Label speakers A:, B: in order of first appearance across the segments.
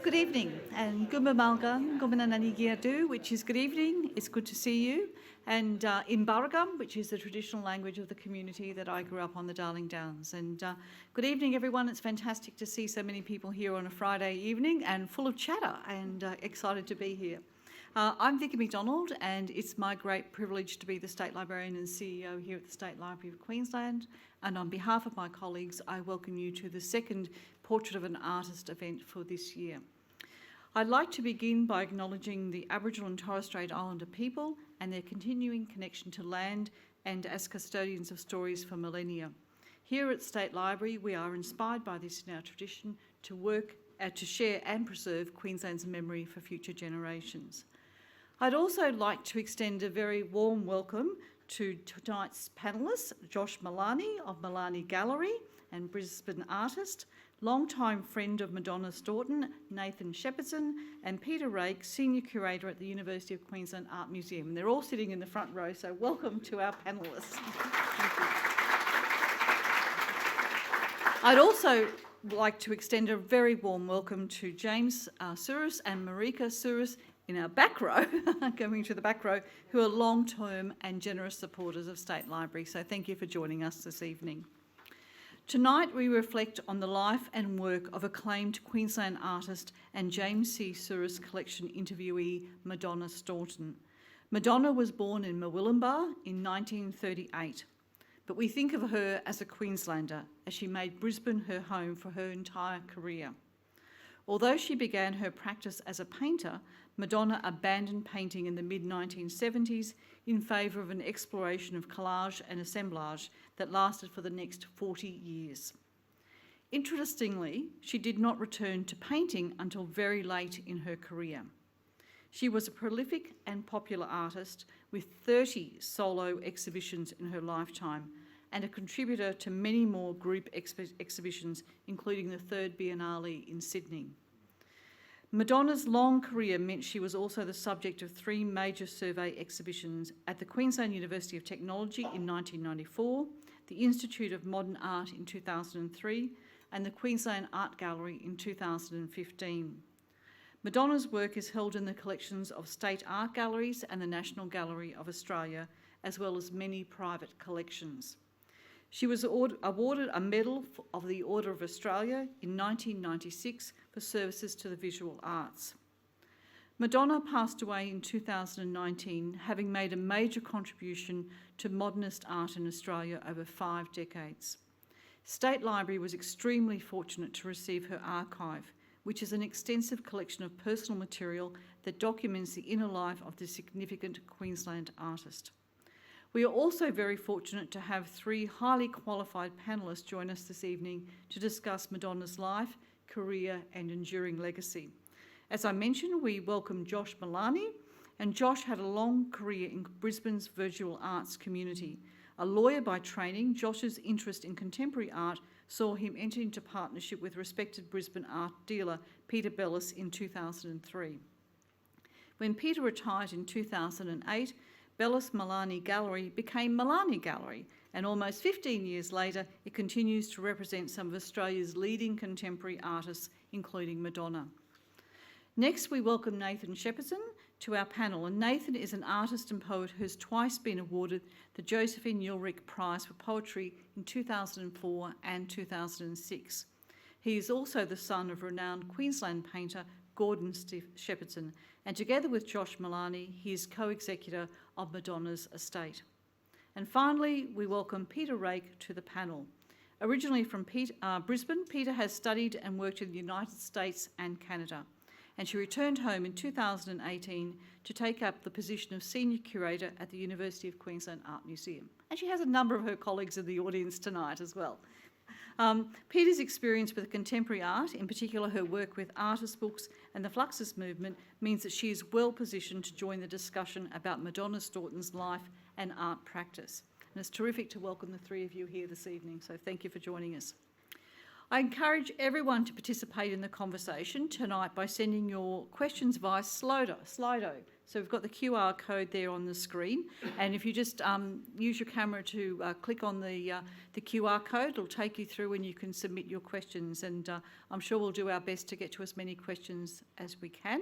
A: Good evening, and Gumbamalgan, Gumanananigiadu, which is good evening. It's good to see you. And in Barragum, which is the traditional language of the community that I grew up on the Darling Downs. And good evening, everyone. It's fantastic to see so many people here on a Friday evening and full of chatter and excited to be here. I'm Vicky McDonald, and it's my great privilege to be the State Librarian and CEO here at the State Library of Queensland. And on behalf of my colleagues, I welcome you to the second Portrait of an Artist event for this year. I'd like to begin by acknowledging the Aboriginal and Torres Strait Islander people and their continuing connection to land and as custodians of stories for millennia. Here at State Library, we are inspired by this in our tradition to work to share and preserve Queensland's memory for future generations. I'd also like to extend a very warm welcome to tonight's panellists, Josh Milani of Milani Gallery and Brisbane artist, longtime friend of Madonna Staunton, Nathan Shepherdson, and Peta Rake, Senior Curator at the University of Queensland Art Museum. And they're all sitting in the front row, so welcome to our panellists. Thank you. I'd also like to extend a very warm welcome to James Sourris and Marika Sourris in our back row, coming to the back row, who are long-term and generous supporters of State Library. So thank you for joining us this evening. Tonight we reflect on the life and work of acclaimed Queensland artist and James C Sourris collection interviewee Madonna Staunton. Madonna was born in Murwillumbah in 1938, but we think of her as a Queenslander as she made Brisbane her home for her entire career. Although she began her practice as a painter, Madonna abandoned painting in the mid-1970s in favour of an exploration of collage and assemblage that lasted for the next 40 years. Interestingly, she did not return to painting until very late in her career. She was a prolific and popular artist with 30 solo exhibitions in her lifetime and a contributor to many more group exhibitions, including the third Biennale in Sydney. Madonna's long career meant she was also the subject of 3 major survey exhibitions at the Queensland University of Technology in 1994, the Institute of Modern Art in 2003, and the Queensland Art Gallery in 2015. Madonna's work is held in the collections of state art galleries and the National Gallery of Australia, as well as many private collections. She was awarded a Medal of the Order of Australia in 1996 for services to the visual arts. Madonna passed away in 2019, having made a major contribution to modernist art in Australia over 5 decades. State Library was extremely fortunate to receive her archive, which is an extensive collection of personal material that documents the inner life of the significant Queensland artist. We are also very fortunate to have 3 highly qualified panellists join us this evening to discuss Madonna's life, career and enduring legacy. As I mentioned, we welcome Josh Milani, and Josh had a long career in Brisbane's visual arts community. A lawyer by training, Josh's interest in contemporary art saw him enter into partnership with respected Brisbane art dealer Peter Bellis in 2003. When Peter retired in 2008, Bellis Milani Gallery became Milani Gallery, and almost 15 years later, it continues to represent some of Australia's leading contemporary artists, including Madonna. Next, we welcome Nathan Shepherdson to our panel, and Nathan is an artist and poet who has twice been awarded the Josephine Ulrich Prize for Poetry in 2004 and 2006. He is also the son of renowned Queensland painter Gordon Shepherdson, and together with Josh Milani, he is co-executor of Madonna's estate. And finally, we welcome Peta Rake to the panel. Originally from Brisbane, Peta has studied and worked in the United States and Canada, and she returned home in 2018 to take up the position of Senior Curator at the University of Queensland Art Museum. And she has a number of her colleagues in the audience tonight as well. Peta's experience with contemporary art, in particular her work with artist books and the Fluxus movement, means that she is well positioned to join the discussion about Madonna Staunton's life and art practice. And it's terrific to welcome the 3 of you here this evening, so thank you for joining us. I encourage everyone to participate in the conversation tonight by sending your questions via Slido. So we've got the QR code there on the screen, and if you just use your camera to click on the QR code, it'll take you through and you can submit your questions, and I'm sure we'll do our best to get to as many questions as we can.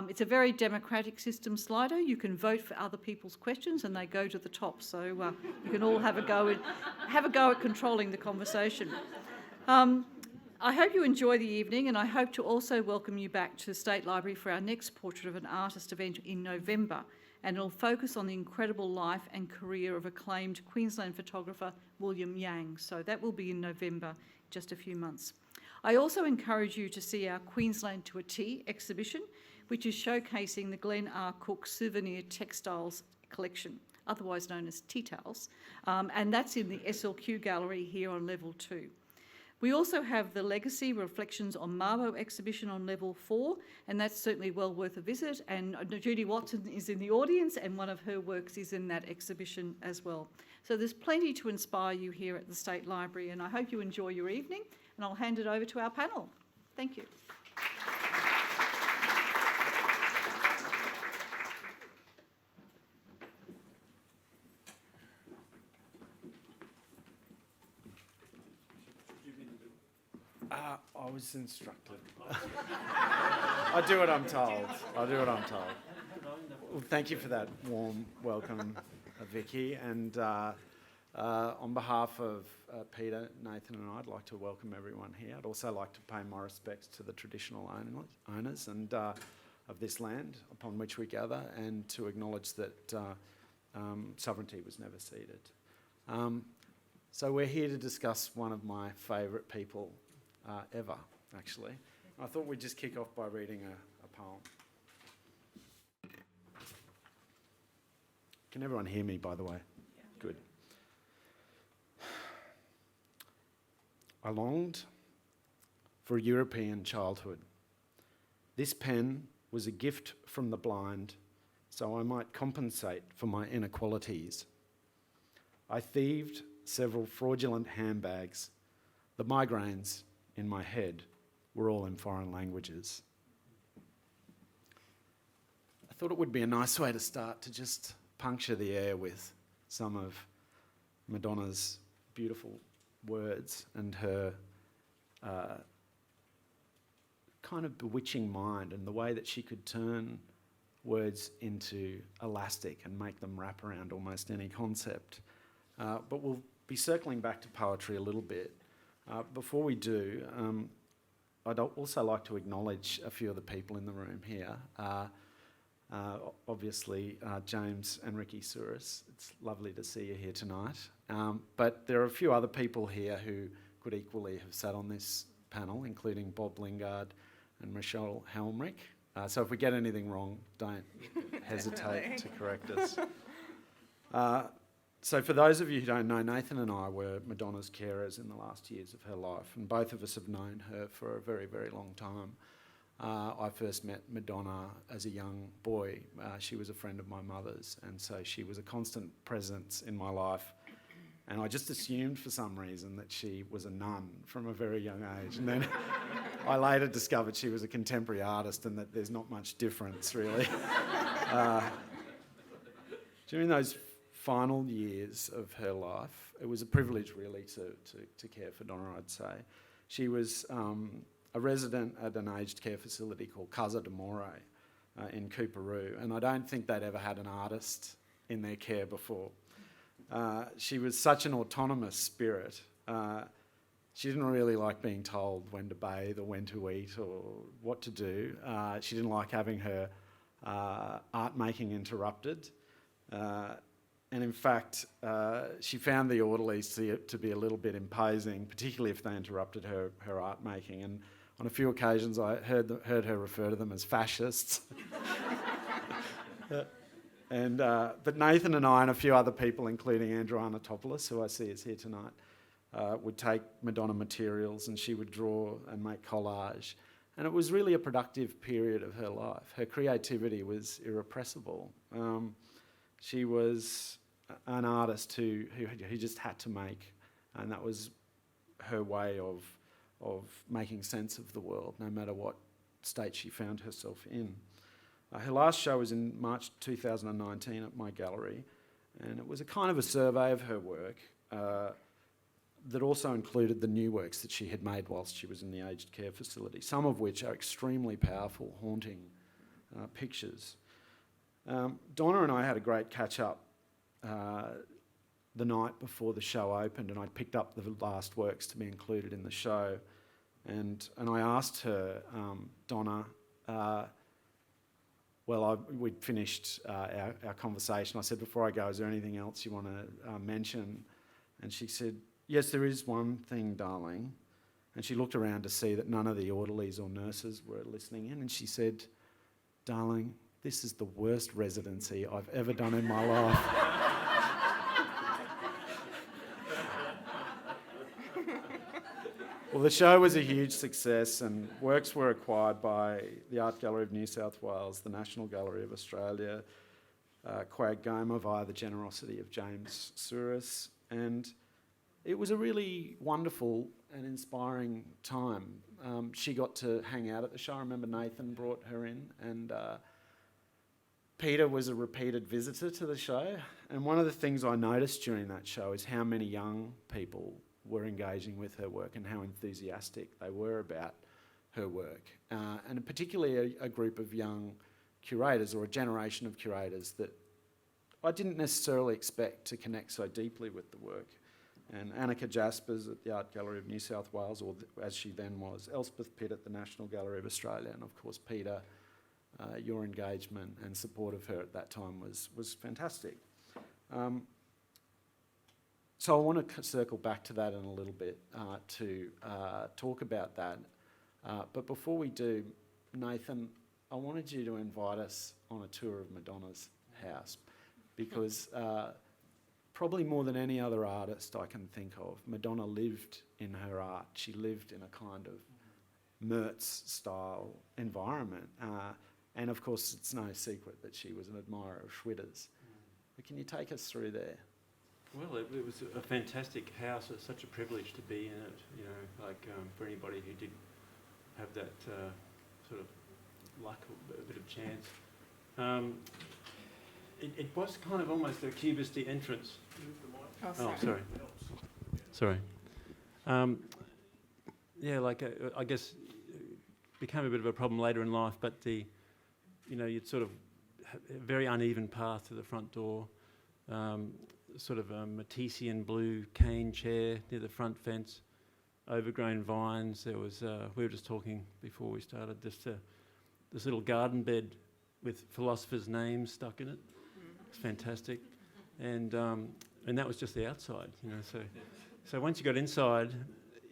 A: It's a very democratic system, Slido. You can vote for other people's questions and they go to the top, so you can all have a go at controlling the conversation. I hope you enjoy the evening, and I hope to also welcome you back to the State Library for our next Portrait of an Artist event in November, and it'll focus on the incredible life and career of acclaimed Queensland photographer William Yang. So that will be in November, just a few months. I also encourage you to see our Queensland to a T exhibition, which is showcasing the Glenn R. Cook Souvenir Textiles collection, otherwise known as T-Towels, and that's in the SLQ Gallery here on level 2. We also have the Legacy Reflections on Mabo exhibition on level 4, and that's certainly well worth a visit. And Judy Watson is in the audience, and one of her works is in that exhibition as well. So there's plenty to inspire you here at the State Library, and I hope you enjoy your evening, and I'll hand it over to our panel. Thank you.
B: I was instructed. I do what I'm told. Well, thank you for that warm welcome, Vicky. And on behalf of Peter, Nathan and I'd like to welcome everyone here. I'd also like to pay my respects to the traditional owners and of this land upon which we gather, and to acknowledge that sovereignty was never ceded. So we're here to discuss one of my favourite people ever, actually. I thought we'd just kick off by reading a poem. Can everyone hear me, by the way? Yeah. Good. I longed for a European childhood. This pen was a gift from the blind, so I might compensate for my inequalities. I thieved several fraudulent handbags. The migraines in my head were all in foreign languages. I thought it would be a nice way to start to just puncture the air with some of Madonna's beautiful words and her kind of bewitching mind, and the way that she could turn words into elastic and make them wrap around almost any concept. But we'll be circling back to poetry a little bit. Before we do, I'd also like to acknowledge a few of the people in the room here. Obviously, James and C Sourris. It's lovely to see you here tonight. But there are a few other people here who could equally have sat on this panel, including Bob Lingard and Michelle Helmrich. So if we get anything wrong, don't hesitate to correct us. So for those of you who don't know, Nathan and I were Madonna's carers in the last years of her life, and both of us have known her for a very, very long time. I first met Madonna as a young boy. She was a friend of my mother's, and so she was a constant presence in my life. And I just assumed for some reason that she was a nun from a very young age. And then I later discovered she was a contemporary artist and that there's not much difference, really. During those final years of her life, it was a privilege really to care for Donna, I'd say. She was a resident at an aged care facility called Casa de More in Coorparoo, and I don't think they'd ever had an artist in their care before. She was such an autonomous spirit. She didn't really like being told when to bathe or when to eat or what to do. She didn't like having her art making interrupted. And in fact, she found the orderlies to be a little bit imposing, particularly if they interrupted her art making. And on a few occasions, I heard her refer to them as fascists. But Nathan and I and a few other people, including Andrew Arnotopoulos, who I see is here tonight, would take Madonna materials and she would draw and make collage. And it was really a productive period of her life. Her creativity was irrepressible. She was an artist who just had to make, and that was her way of making sense of the world, no matter what state she found herself in. Her last show was in March 2019 at my gallery, and it was a kind of a survey of her work that also included the new works that she had made whilst she was in the aged care facility, some of which are extremely powerful, haunting pictures. Donna and I had a great catch-up the night before the show opened, and I picked up the last works to be included in the show. And I asked her, Donna, we'd finished our conversation. I said, before I go, is there anything else you want to mention? And she said, yes, there is one thing, darling. And she looked around to see that none of the orderlies or nurses were listening in, and she said, darling, this is the worst residency I've ever done in my life. Well, the show was a huge success, and works were acquired by the Art Gallery of New South Wales, the National Gallery of Australia, Quag Goma via the generosity of James Sourris, and it was a really wonderful and inspiring time. She got to hang out at the show. I remember Nathan brought her in, and Peter was a repeated visitor to the show. And one of the things I noticed during that show is how many young people were engaging with her work and how enthusiastic they were about her work. And particularly a group of young curators, or a generation of curators, that I didn't necessarily expect to connect so deeply with the work. And Annika Jaspers at the Art Gallery of New South Wales, or as she then was, Elspeth Pitt at the National Gallery of Australia, and of course Peter, your engagement and support of her at that time was fantastic. So I want to circle back to that in a little bit to talk about that. But before we do, Nathan, I wanted you to invite us on a tour of Madonna's house, because probably more than any other artist I can think of, Madonna lived in her art. She lived in a kind of Mertz-style environment. And of course, it's no secret that she was an admirer of Schwitter's. But can you take us through there?
C: Well, it was a fantastic house. It's such a privilege to be in it, you know, like for anybody who did have that sort of luck, or a bit of chance. It was kind of almost a cubisty entrance. Oh, sorry. Yeah, like I guess it became a bit of a problem later in life, but you'd sort of have a very uneven path to the front door. Sort of a Matisse blue cane chair near the front fence, overgrown vines. There was, we were just talking before we started, this little garden bed with philosophers' names stuck in it. It's fantastic. And that was just the outside, you know. So once you got inside,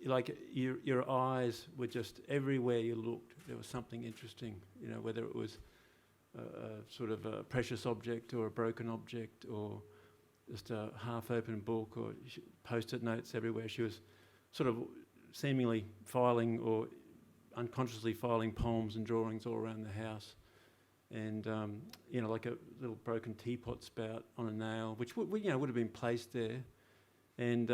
C: like your eyes were just everywhere you looked. There was something interesting, you know, whether it was a sort of a precious object or a broken object or just a half-open book or post-it notes everywhere. She was sort of seemingly filing or unconsciously filing poems and drawings all around the house. And, like a little broken teapot spout on a nail, which would have been placed there. And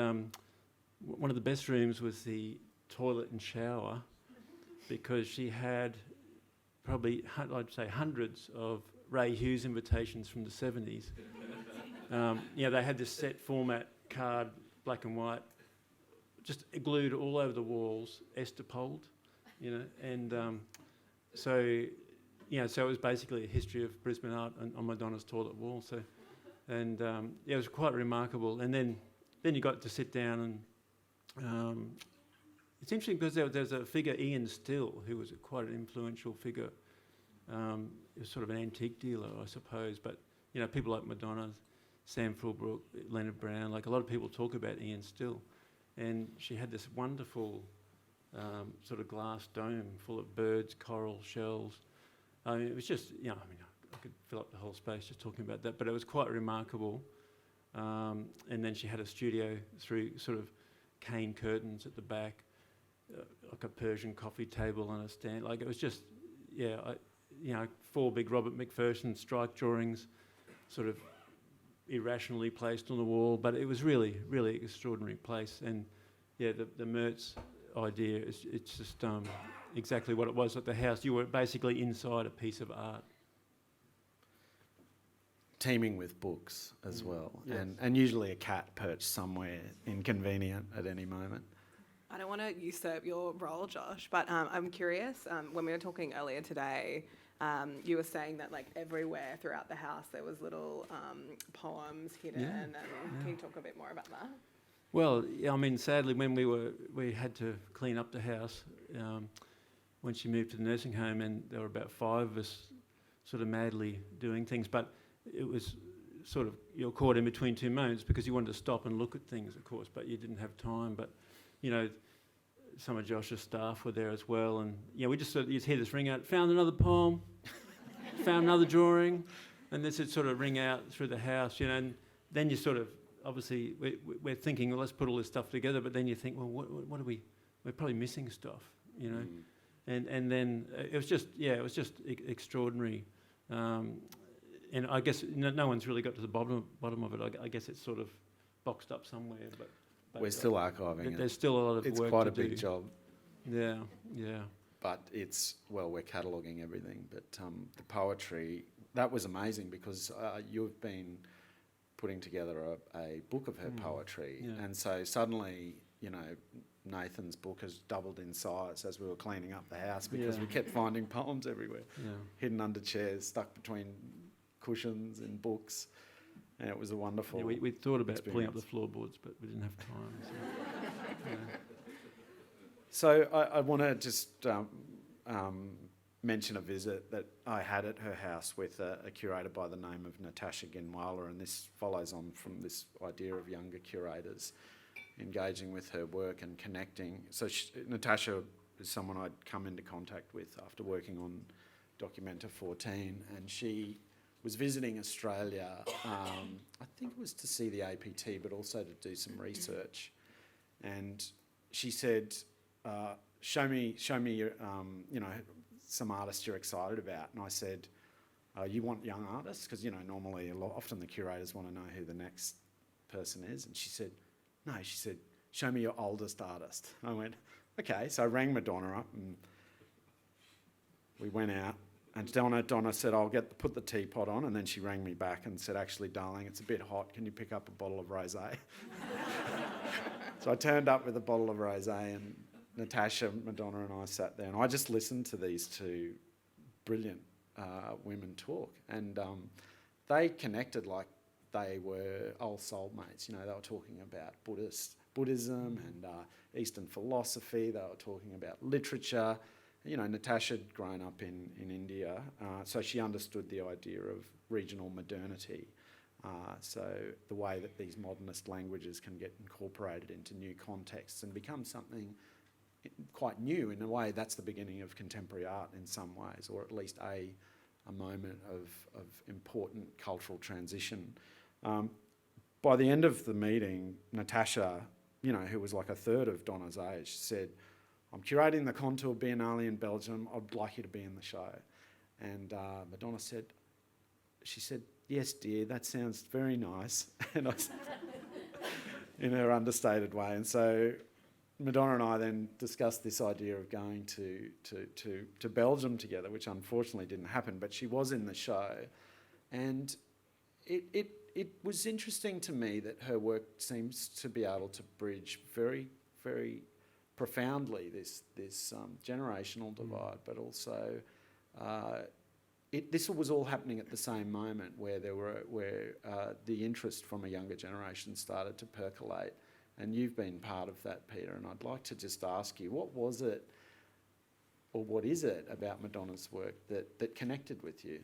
C: one of the best rooms was the toilet and shower, because she had probably, I'd say, hundreds of Ray Hughes invitations from the 70s. They had this set format card, black and white, just glued all over the walls, Estepoled, you know, and so it was basically a history of Brisbane art on Madonna's toilet wall. So, and it was quite remarkable. And then you got to sit down, and it's interesting because there's a figure, Ian Still, who was quite an influential figure. He was sort of an antique dealer, I suppose, but people like Madonna, Sam Fulbrook, Leonard Brown, like a lot of people talk about Ian Still. And she had this wonderful sort of glass dome full of birds, coral, shells. I mean, it was just, I could fill up the whole space just talking about that, but it was quite remarkable. And then she had a studio through sort of cane curtains at the back, like a Persian coffee table and a stand. Like, it was just, 4 big Robert McPherson strike drawings, sort of irrationally placed on the wall, but it was really, really extraordinary place. And the Mertz idea it's just exactly what it was at the house. You were basically inside a piece of art,
B: teeming with books as well,
C: Yes.
B: and usually a cat perched somewhere inconvenient at any moment.
D: I don't want to usurp your role, Josh, but I'm curious. When we were talking earlier today, you were saying that like everywhere throughout the house there was little poems hidden.
C: Yeah.
D: And can you talk a bit more about that?
C: Well, I mean, sadly, when we had to clean up the house when she moved to the nursing home, and there were about 5 of us sort of madly doing things, but it was sort of, you're caught in between two modes because you wanted to stop and look at things, of course, but you didn't have time. But, you know, some of Josh's staff were there as well, and we just you'd hear this ring out, found another poem, found another drawing, and this would sort of ring out through the house, and then you sort of, obviously, we're thinking, well, let's put all this stuff together, but then you think, well, what are we're probably missing stuff, and then it was just extraordinary, and I guess no one's really got to the bottom of it. I guess it's sort of boxed up somewhere, but
B: We're still archiving it.
C: there's still a lot of
B: It's
C: work
B: quite
C: to
B: a big
C: do.
B: job.
C: Yeah.
B: But we're cataloguing everything. But the poetry, that was amazing because you've been putting together a book of her poetry.
C: Yeah.
B: And so suddenly, Nathan's book has doubled in size as we were cleaning up the house because
C: Yeah.
B: we kept finding poems everywhere,
C: Yeah.
B: hidden under chairs, stuck between cushions and books. And it was a wonderful
C: We thought about pulling up the
B: experience.
C: floorboards, but we didn't have time. So,
B: So I want to just mention a visit that I had at her house with a curator by the name of Natasha Ginwala, and this follows on from this idea of younger curators engaging with her work and connecting. So Natasha is someone I'd come into contact with after working on Documenta 14, and she was visiting Australia, I think it was to see the APT, but also to do some research. And she said, show me your, some artists you're excited about. And I said, you want young artists? Because, normally, often the curators want to know who the next person is. And she said, no, show me your oldest artist. I went, okay. So I rang Madonna up and we went out. And Donna said, put the teapot on. And then she rang me back and said, actually, darling, it's a bit hot. Can you pick up a bottle of rosé? So I turned up with a bottle of rosé, and Natasha, Madonna and I sat there. And I just listened to these two brilliant women talk. And they connected like they were old soulmates. They were talking about Buddhism and Eastern philosophy. They were talking about literature. Natasha had grown up in India, so she understood the idea of regional modernity. So the way that these modernist languages can get incorporated into new contexts and become something quite new. In a way, that's the beginning of contemporary art in some ways, or at least a moment of important cultural transition. By the end of the meeting, Natasha, who was like a third of Donna's age, said, I'm curating the Contour Biennale in Belgium. I'd like you to be in the show. And Madonna said, yes, dear, that sounds very nice. And I said, in her understated way. And so Madonna and I then discussed this idea of going to Belgium together, which unfortunately didn't happen, but she was in the show. And it was interesting to me that her work seems to be able to bridge very, very profoundly this generational divide, but also this was all happening at the same moment where the interest from a younger generation started to percolate, and you've been part of that, Peter. And I'd like to just ask you, what was it, or what is it about Madonna's work that connected with you?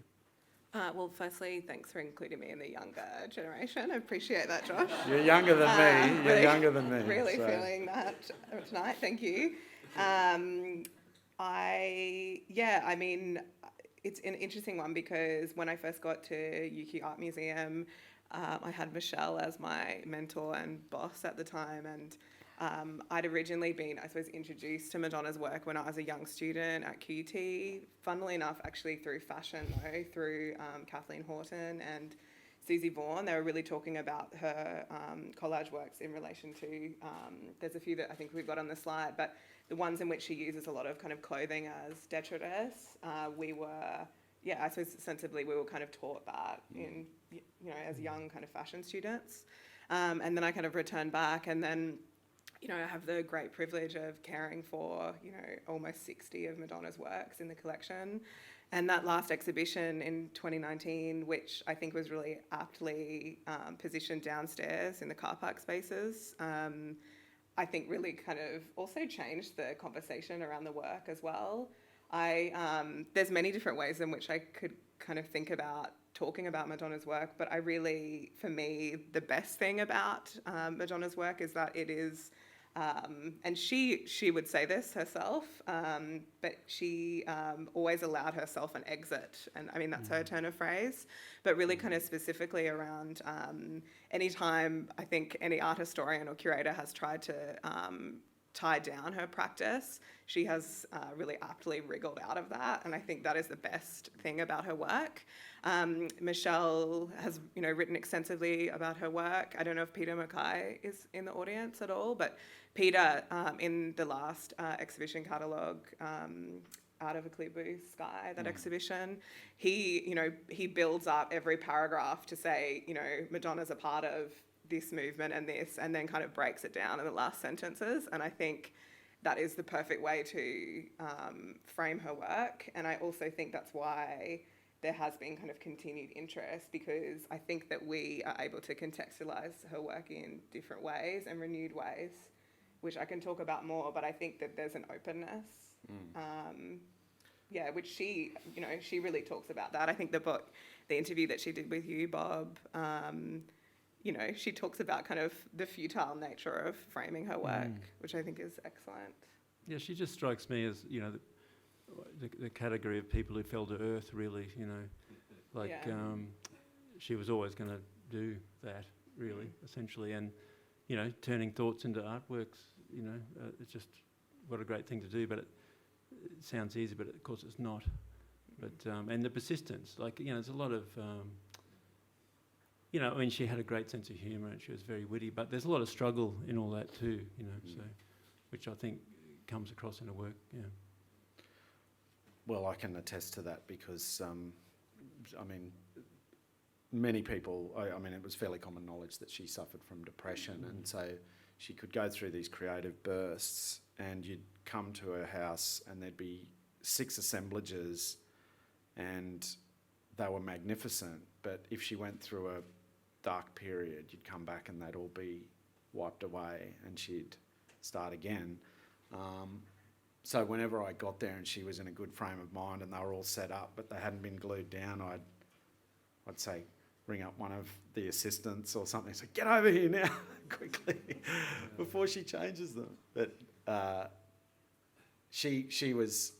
D: Well, firstly, thanks for including me in the younger generation. I appreciate that, Josh.
B: You're younger than me. You're
D: really,
B: younger than me.
D: Really
B: so.
D: feeling that tonight. Thank you. It's an interesting one because when I first got to UQ Art Museum, I had Michelle as my mentor and boss at the time, and I'd originally been, I suppose, introduced to Madonna's work when I was a young student at QT, funnily enough, actually through fashion, though, through Kathleen Horton and Susie Vaughan. They were really talking about her collage works in relation to, there's a few that I think we've got on the slide, but the ones in which she uses a lot of kind of clothing as detritus, I suppose sensibly we were kind of taught that in as young kind of fashion students. And then I kind of returned back, and then, I have the great privilege of caring for, almost 60 of Madonna's works in the collection. And that last exhibition in 2019, which I think was really aptly positioned downstairs in the car park spaces, I think really kind of also changed the conversation around the work as well. There's many different ways in which I could kind of think about talking about Madonna's work, but for me, the best thing about Madonna's work is that it is, and she would say this herself, but she always allowed herself an exit. And I mean, that's her turn of phrase, but really kind of specifically around anytime I think any art historian or curator has tried to tie down her practice, she has really aptly wriggled out of that. And I think that is the best thing about her work. Michelle has, written extensively about her work. I don't know if Peta Rake is in the audience at all, but Peta, in the last exhibition catalogue, Out of a Clear Blue Sky, that exhibition, he builds up every paragraph to say, Madonna's a part of this movement and this, and then kind of breaks it down in the last sentences. And I think that is the perfect way to frame her work. And I also think that's why there has been kind of continued interest, because I think that we are able to contextualise her work in different ways and renewed ways, which I can talk about more, but I think that there's an openness, which she really talks about that. I think the interview that she did with you, Bob, she talks about kind of the futile nature of framing her work, which I think is excellent.
C: Yeah, she just strikes me as, the category of people who fell to earth, really, she was always going to do that, really, essentially, and, turning thoughts into artworks, it's just what a great thing to do, but it sounds easy, but of course it's not. But, and the persistence, there's a lot of, she had a great sense of humour and she was very witty, but there's a lot of struggle in all that too, so, which I think comes across in her work,
B: Well, I can attest to that because, many people, it was fairly common knowledge that she suffered from depression, and so she could go through these creative bursts, and you'd come to her house and there'd be 6 assemblages and they were magnificent, but if she went through a dark period, you'd come back and they'd all be wiped away and she'd start again. So whenever I got there and she was in a good frame of mind and they were all set up but they hadn't been glued down, I'd say, ring up one of the assistants or something, say, get over here now, quickly, before she changes them. But she was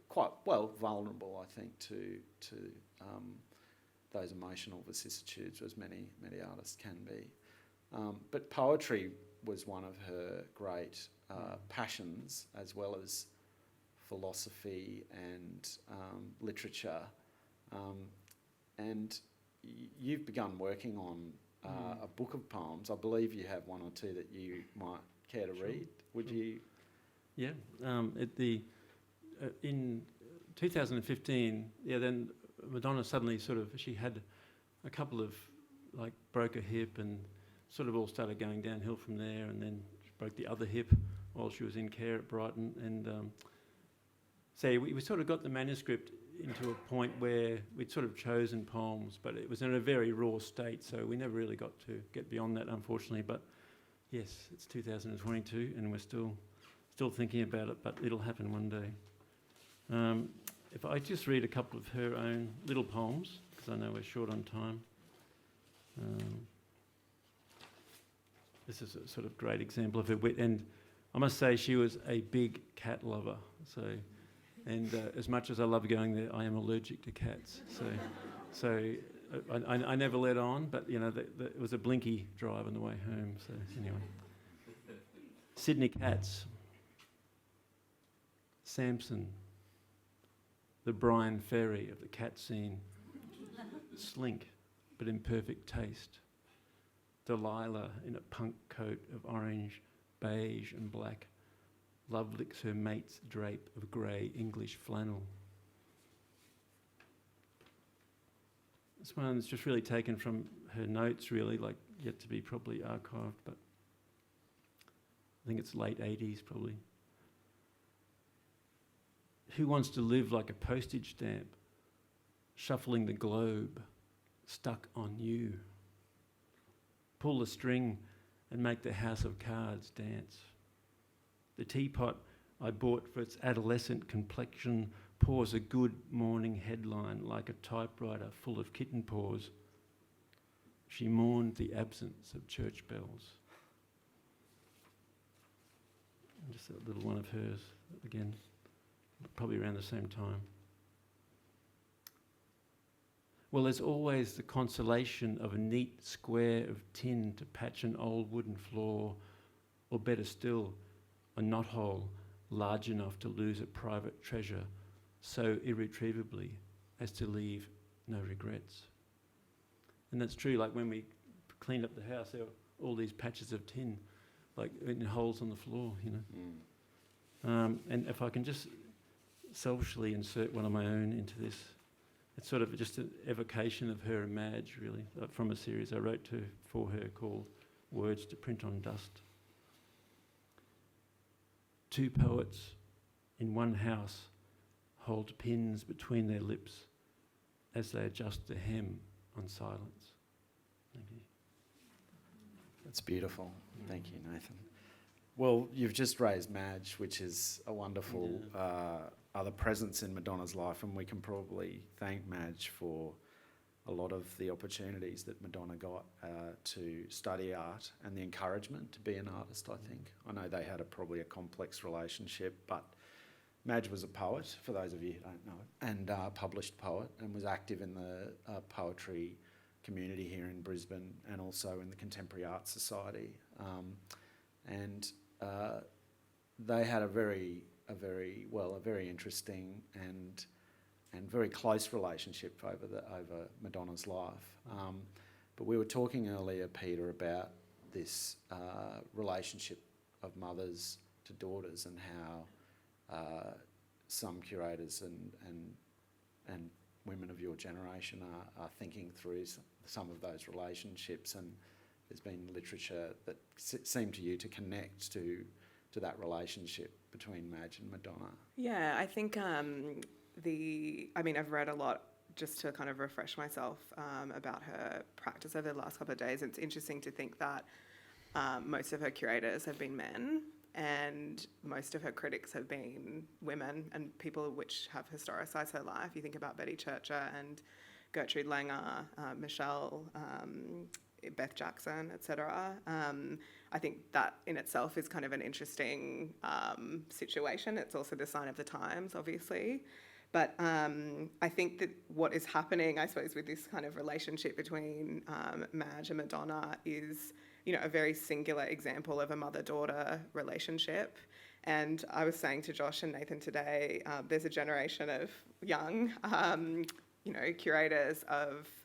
B: quite vulnerable, I think, to those emotional vicissitudes, as many artists can be. But poetry was one of her great passions, as well as philosophy and literature. And you've begun working on a book of poems. I believe you have one or two that you might care to read. Would you?
C: Yeah. In 2015, then Madonna suddenly she had a couple of, broke a hip and sort of all started going downhill from there, and then she broke the other hip while she was in care at Brighton. And so we sort of got the manuscript into a point where we'd sort of chosen poems, but it was in a very raw state, so we never really got to get beyond that, unfortunately. But yes, it's 2022 and we're still thinking about it, but it'll happen one day. If I just read a couple of her own little poems, because I know we're short on time. This is a sort of great example of her wit, and I must say she was a big cat lover. And as much as I love going there, I am allergic to cats. So I never let on, but it was a blinky drive on the way home. So anyway, Sydney cats. Samson, the Brian Ferry of the cat scene. Slink, but in perfect taste. Delilah in a punk coat of orange, beige and black. Love licks her mate's drape of grey English flannel. This one's just really taken from her notes, really, like yet to be properly archived, but I think it's late 80s probably. Who wants to live like a postage stamp, shuffling the globe, stuck on you? Pull the string and make the house of cards dance. The teapot I bought for its adolescent complexion pours a good morning headline like a typewriter full of kitten paws. She mourned the absence of church bells. And just a little one of hers, again, probably around the same time. Well, there's always the consolation of a neat square of tin to patch an old wooden floor, or better still, a knothole large enough to lose a private treasure so irretrievably as to leave no regrets. And that's true, like when we cleaned up the house, there were all these patches of tin, like in holes on the floor, you know. And if I can just selfishly insert one of my own into this, it's sort of just an evocation of her and Madge, really, from a series I wrote for her called Words to Print on Dust. Two poets in one house hold pins between their lips as they adjust the hem on silence. Thank you.
B: That's beautiful. Thank you, Nathan. Well, you've just raised Madge, which is a wonderful other presence in Madonna's life, and we can probably thank Madge for a lot of the opportunities that Madonna got to study art and the encouragement to be an artist, I think. I know they had probably a complex relationship, but Madge was a poet, for those of you who don't know it, and published poet, and was active in the poetry community here in Brisbane and also in the Contemporary Art Society. They had a very interesting and very close relationship over Madonna's life. But we were talking earlier, Peter, about this relationship of mothers to daughters and how some curators and women of your generation are thinking through some of those relationships, and there's been literature that seemed to you to connect to that relationship between Madge and Madonna.
D: Yeah, I think I've read a lot just to kind of refresh myself about her practice over the last couple of days. It's interesting to think that most of her curators have been men, and most of her critics have been women and people which have historicised her life. You think about Betty Churcher and Gertrude Langer, Michelle, Beth Jackson, etc. I think that in itself is kind of an interesting situation. It's also the sign of the times, obviously. But I think that what is happening, I suppose, with this kind of relationship between Madge and Madonna is, a very singular example of a mother-daughter relationship. And I was saying to Josh and Nathan today, there's a generation of young, curators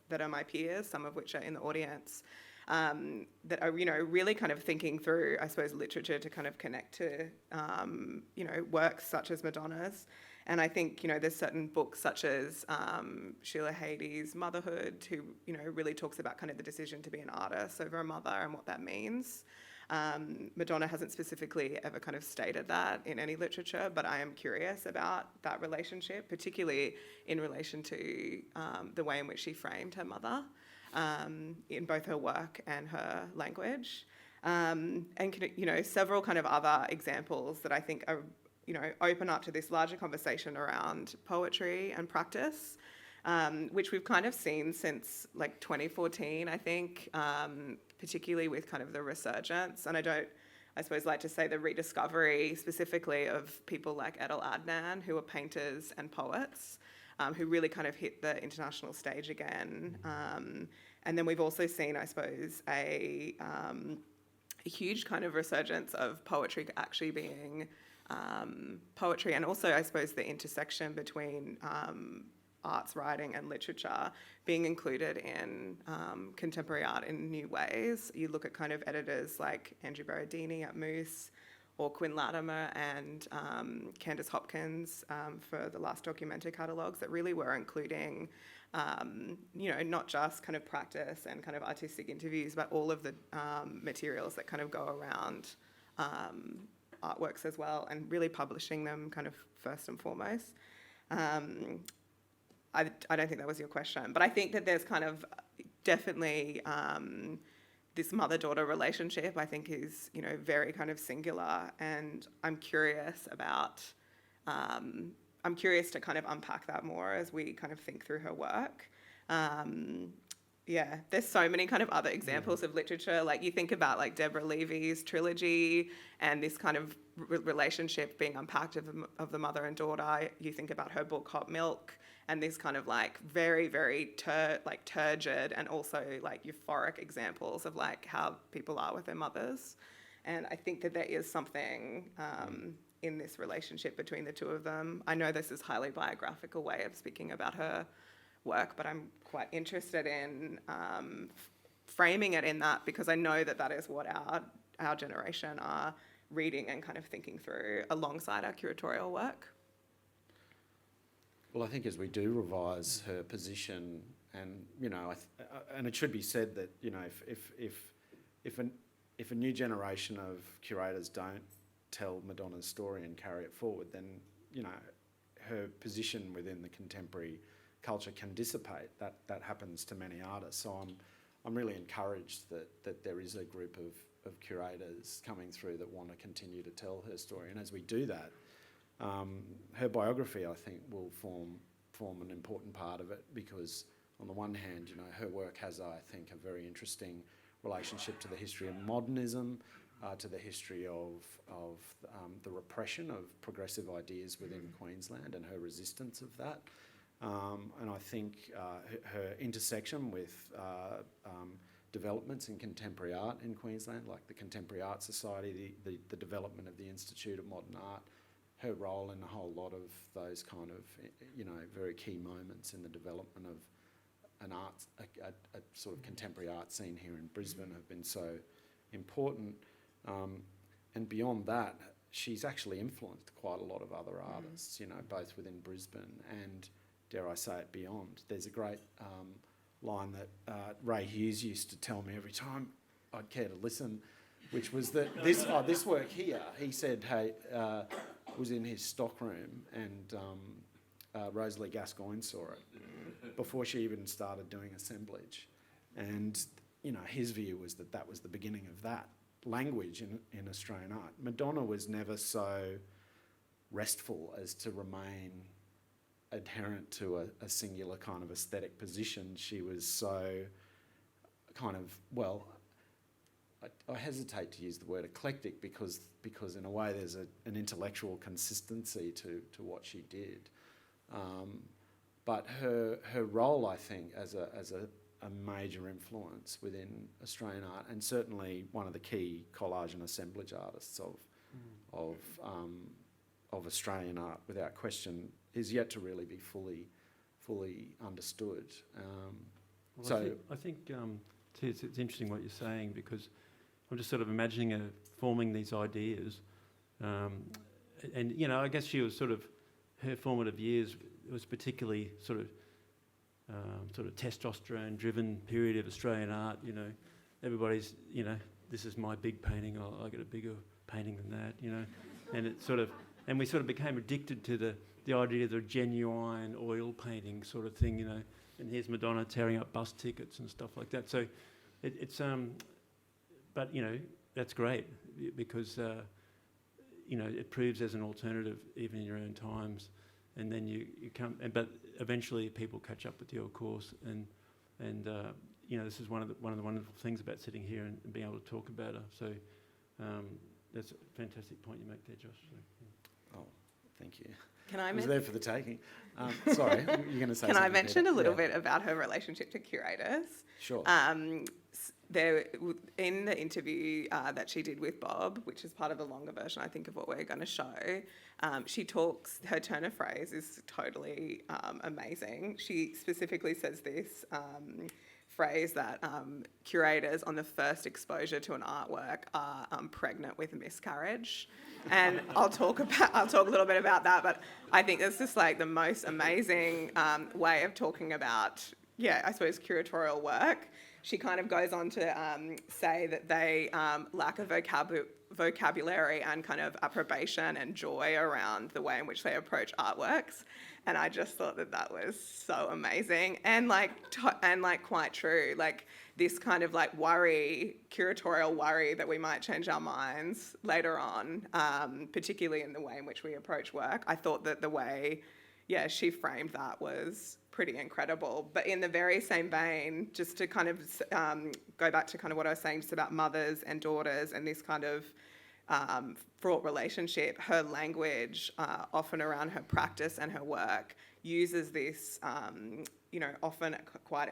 D: that are my peers, some of which are in the audience, that are, really kind of thinking through, I suppose, literature to kind of connect to, works such as Madonna's. And I think, there's certain books such as Sheila Hady's Motherhood, who, really talks about kind of the decision to be an artist over a mother and what that means. Madonna hasn't specifically ever kind of stated that in any literature, but I am curious about that relationship, particularly in relation to the way in which she framed her mother in both her work and her language. And, several kind of other examples that I think are, open up to this larger conversation around poetry and practice, which we've kind of seen since like 2014, I think, particularly with kind of the resurgence. And I suppose like to say the rediscovery specifically of people like Edel Adnan, who are painters and poets, who really kind of hit the international stage again. And then we've also seen, I suppose, a huge kind of resurgence of poetry actually being poetry, and also, I suppose, the intersection between arts writing and literature being included in contemporary art in new ways. You look at kind of editors like Andrew Berardini at Moose, or Quinn Latimer and Candice Hopkins for the last Documenta catalogues that really were including not just kind of practice and kind of artistic interviews, but all of the materials that kind of go around artworks as well, and really publishing them kind of first and foremost. I don't think that was your question, but I think that there's kind of definitely this mother-daughter relationship, I think, is, very kind of singular, and I'm curious to kind of unpack that more as we kind of think through her work. There's so many kind of other examples of literature. Like, you think about like Deborah Levy's trilogy and this kind of relationship being unpacked of the mother and daughter. You think about her book Hot Milk, and these kind of like very, very turgid and also like euphoric examples of like how people are with their mothers. And I think that there is something in this relationship between the two of them. I know this is a highly biographical way of speaking about her work, but I'm quite interested in framing it in that, because I know that that is what our generation are reading and kind of thinking through alongside our curatorial work.
B: Well, I think as we do revise her position, and and it should be said that if a new generation of curators don't tell Madonna's story and carry it forward, then her position within the contemporary culture can dissipate. That happens to many artists. So I'm really encouraged that there is a group of curators coming through that want to continue to tell her story. And as we do that, her biography, I think, will form an important part of it, because on the one hand, her work has, I think, a very interesting relationship to the history of modernism, to the history of the repression of progressive ideas within Queensland and her resistance of that. And I think her intersection with developments in contemporary art in Queensland, like the Contemporary Art Society, the development of the Institute of Modern Art, her role in a whole lot of those kind of, very key moments in the development of an art, a sort of contemporary art scene here in Brisbane have been so important. And beyond that, she's actually influenced quite a lot of other artists, both within Brisbane and, dare I say it, beyond. There's a great line that Ray Hughes used to tell me every time I'd care to listen, which was that this work here, he said, was in his stockroom, and Rosalie Gascoigne saw it before she even started doing assemblage. And, his view was that was the beginning of that language in Australian art. Madonna was never so restful as to remain adherent to a singular kind of aesthetic position. She was so kind of, I hesitate to use the word eclectic, because in a way there's an intellectual consistency to what she did. But her role, I think, as a major influence within Australian art, and certainly one of the key collage and assemblage artists of Australian art, without question, is yet to really be fully understood.
C: I think it's interesting what you're saying, because I'm just sort of imagining her forming these ideas, and I guess she was her formative years was particularly sort of testosterone-driven period of Australian art. Everybody's this is my big painting. I get a bigger painting than that. And it and we became addicted to the idea of the genuine oil painting sort of thing. And here's Madonna tearing up bus tickets and stuff like that. So it's but that's great, because it proves there's an alternative even in your own times, and then you come. But eventually people catch up with you, of course, and this is one of the wonderful things about sitting here and being able to talk about her. So that's a fantastic point you make there, Josh. So, yeah.
B: Oh, thank you.
D: Can I
B: was there for the taking. Sorry, you're going to say something.
D: Can I mention a little bit about her relationship to curators?
B: Sure.
D: There, in the interview that she did with Bob, which is part of the longer version, I think, of what we're going to show, she talks, her turn of phrase is totally amazing. She specifically says this, phrase that curators on the first exposure to an artwork are pregnant with miscarriage, and I'll talk a little bit about that. But I think it's just like the most amazing way of talking about, I suppose, curatorial work. She kind of goes on to say that they lack a vocabulary and kind of approbation and joy around the way in which they approach artworks. And I just thought that was so amazing and quite true. Like this kind of like worry, curatorial worry that we might change our minds later on, particularly in the way in which we approach work. I thought that the way, she framed that was pretty incredible. But in the very same vein, just to kind of go back to kind of what I was saying just about mothers and daughters and this kind of fraught relationship, her language, often around her practice and her work, uses this, often quite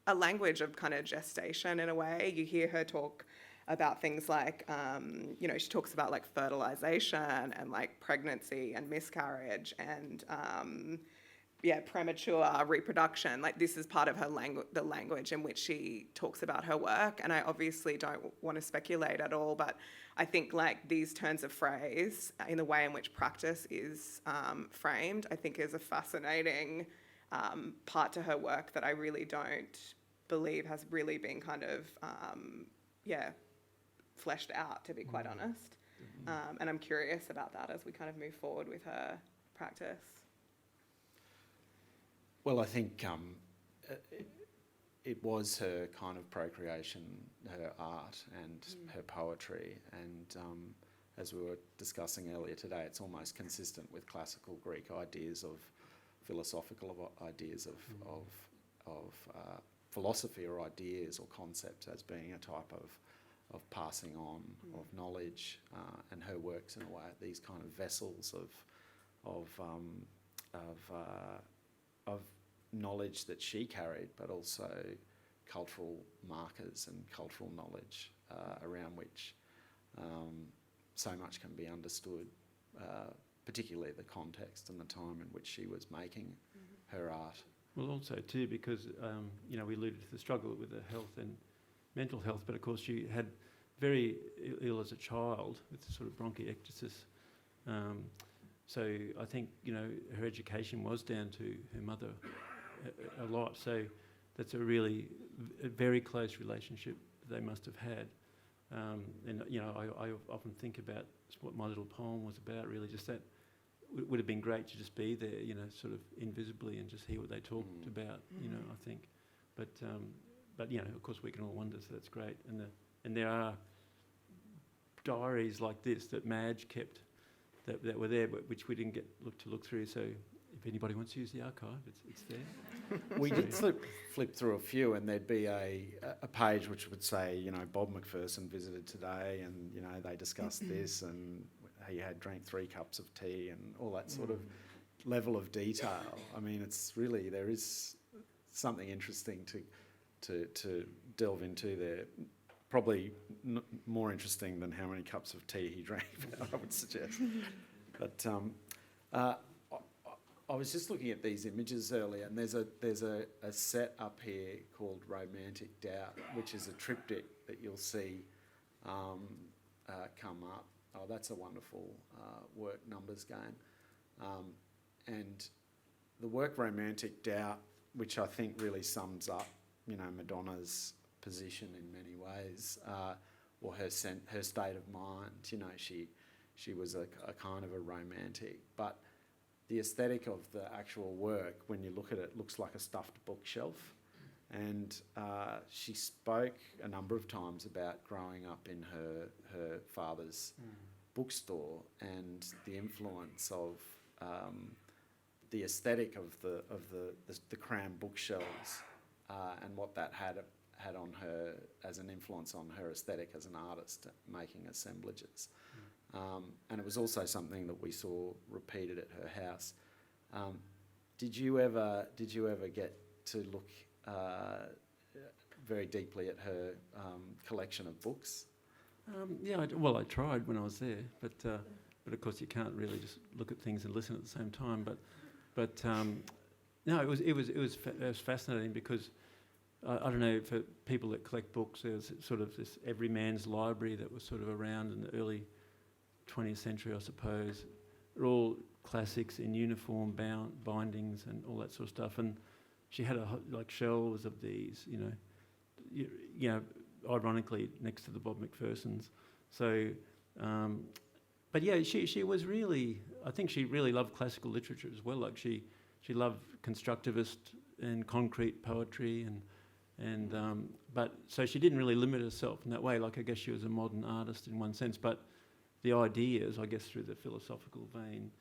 D: a language of kind of gestation in a way. You hear her talk about things like, she talks about like fertilization and like pregnancy and miscarriage and, premature reproduction. Like this is part of her the language in which she talks about her work. And I obviously don't want to speculate at all, but I think like these turns of phrase in the way in which practice is framed, I think is a fascinating part to her work that I really don't believe has really been kind of, fleshed out, to be quite honest. And I'm curious about that as we kind of move forward with her practice.
B: Well, I think it was her kind of procreation, her art and her poetry. And as we were discussing earlier today, it's almost consistent with classical Greek ideas of philosophical ideas of philosophy or ideas or concepts as being a type of passing on of knowledge. And her works in a way, these kind of vessels of knowledge that she carried, but also cultural markers and cultural knowledge around which so much can be understood, particularly the context and the time in which she was making her art.
C: Well, also too, because we alluded to the struggle with her health and mental health, but of course she had very ill as a child with sort of bronchiectasis. So I think her education was down to her mother a lot. So that's a very close relationship they must have had. And I often think about what my little poem was about. Really, just that would have been great to just be there, sort of invisibly and just hear what they talked about. I think, but of course we can all wonder. So that's great. And there are diaries like this that Madge kept that were there, but which we didn't get to look through. So if anybody wants to use the archive, it's there.
B: We did flip through a few, and there'd be a page which would say, Bob McPherson visited today, and they discussed this, and he had drank 3 cups of tea, and all that sort of level of detail. I mean, it's really, there is something interesting to delve into there. Probably more interesting than how many cups of tea he drank, I would suggest. But I was just looking at these images earlier, and there's a set up here called Romantic Doubt, which is a triptych that you'll see come up. Oh, that's a wonderful work numbers game. And the work Romantic Doubt, which I think really sums up, Madonna's position in many ways, or her state of mind. She was a kind of a romantic, but the aesthetic of the actual work, when you look at it, looks like a stuffed bookshelf. And she spoke a number of times about growing up in her father's bookstore and the influence of the aesthetic of the crammed bookshelves and what that had on her as an influence on her aesthetic as an artist, making assemblages. And it was also something that we saw repeated at her house. Did you ever get to look very deeply at her collection of books?
C: I tried when I was there, but of course you can't really just look at things and listen at the same time. But no, it was fascinating because I don't know, for people that collect books, there's sort of this every man's library that was sort of around in the early 20th century, I suppose. They're all classics in uniform bindings and all that sort of stuff. And she had like shelves of these, you know, ironically next to the Bob McPherson's. So, but yeah, she was really, I think she really loved classical literature as well. Like she loved constructivist and concrete poetry but so she didn't really limit herself in that way. Like I guess she was a modern artist in one sense, but the ideas, I guess, through the philosophical vein,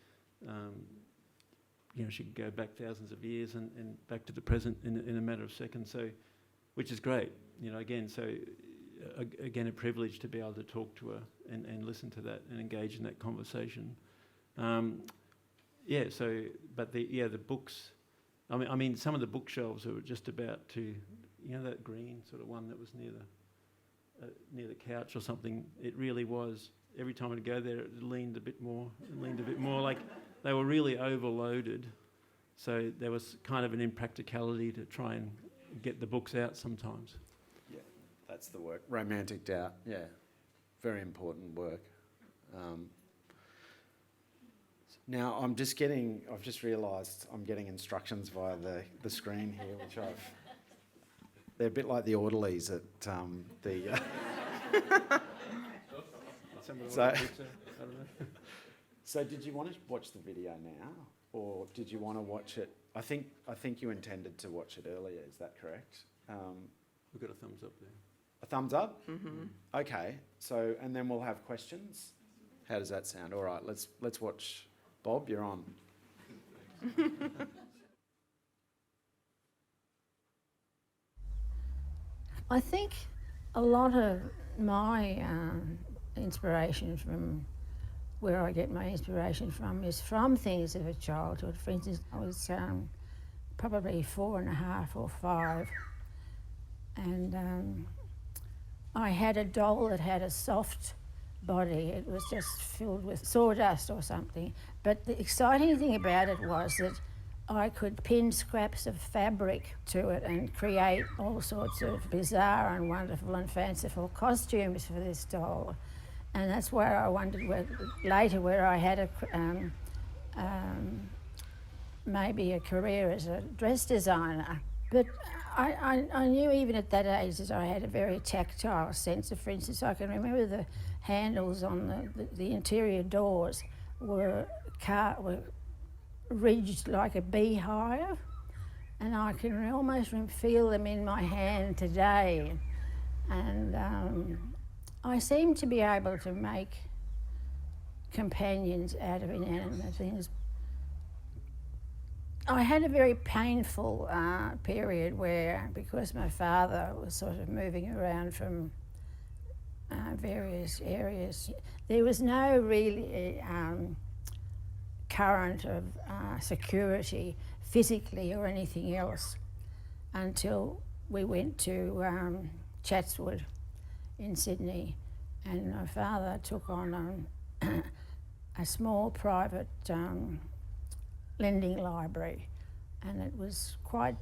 C: she could go back thousands of years and back to the present in a matter of seconds. So, which is great, again. So, again, a privilege to be able to talk to her and listen to that and engage in that conversation. But the books. I mean, some of the bookshelves were just about to, that green sort of one that was near the couch or something. It really was. Every time I'd go there, it leaned a bit more. Like they were really overloaded. So there was kind of an impracticality to try and get the books out sometimes.
B: Yeah, that's the work. Romantic doubt. Yeah, very important work. Now I've just realised I'm getting instructions via the screen here, which they're a bit like the orderlies at the. So did you want to watch the video now, or did you want to watch it? I think you intended to watch it earlier. Is that correct?
C: We've got a thumbs up there.
B: A thumbs up?
D: Mm-hmm.
B: Okay. So and then we'll have questions. How does that sound? All right. Let's watch. Bob, you're on.
E: I think a lot of my inspiration from where I get my inspiration from is from things of a childhood. For instance, I was probably 4.5 or 5, and I had a doll that had a soft body. It was just filled with sawdust or something. But the exciting thing about it was that I could pin scraps of fabric to it and create all sorts of bizarre and wonderful and fanciful costumes for this doll. And that's where I wondered where I had maybe a career as a dress designer. But I knew even at that age that I had a very tactile sense. For instance, I can remember the handles on the interior doors were ridged like a beehive, and I can almost feel them in my hand today. And I seem to be able to make companions out of inanimate things. I had a very painful period where, because my father was sort of moving around from various areas, there was no really current of security physically or anything else until we went to Chatswood in Sydney, and my father took on a small private lending library, and it was quite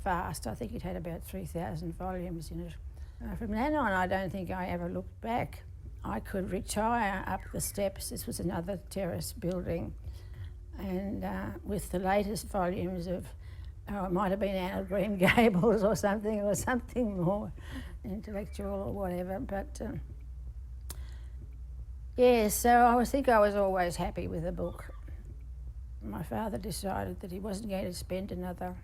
E: vast. I think it had about 3,000 volumes in it. From then on, I don't think I ever looked back. I could retire up the steps. This was another terrace building, and with the latest volumes of, it might have been Anne of Green Gables or something more intellectual or whatever. But so I think I was always happy with a book. My father decided that he wasn't going to spend another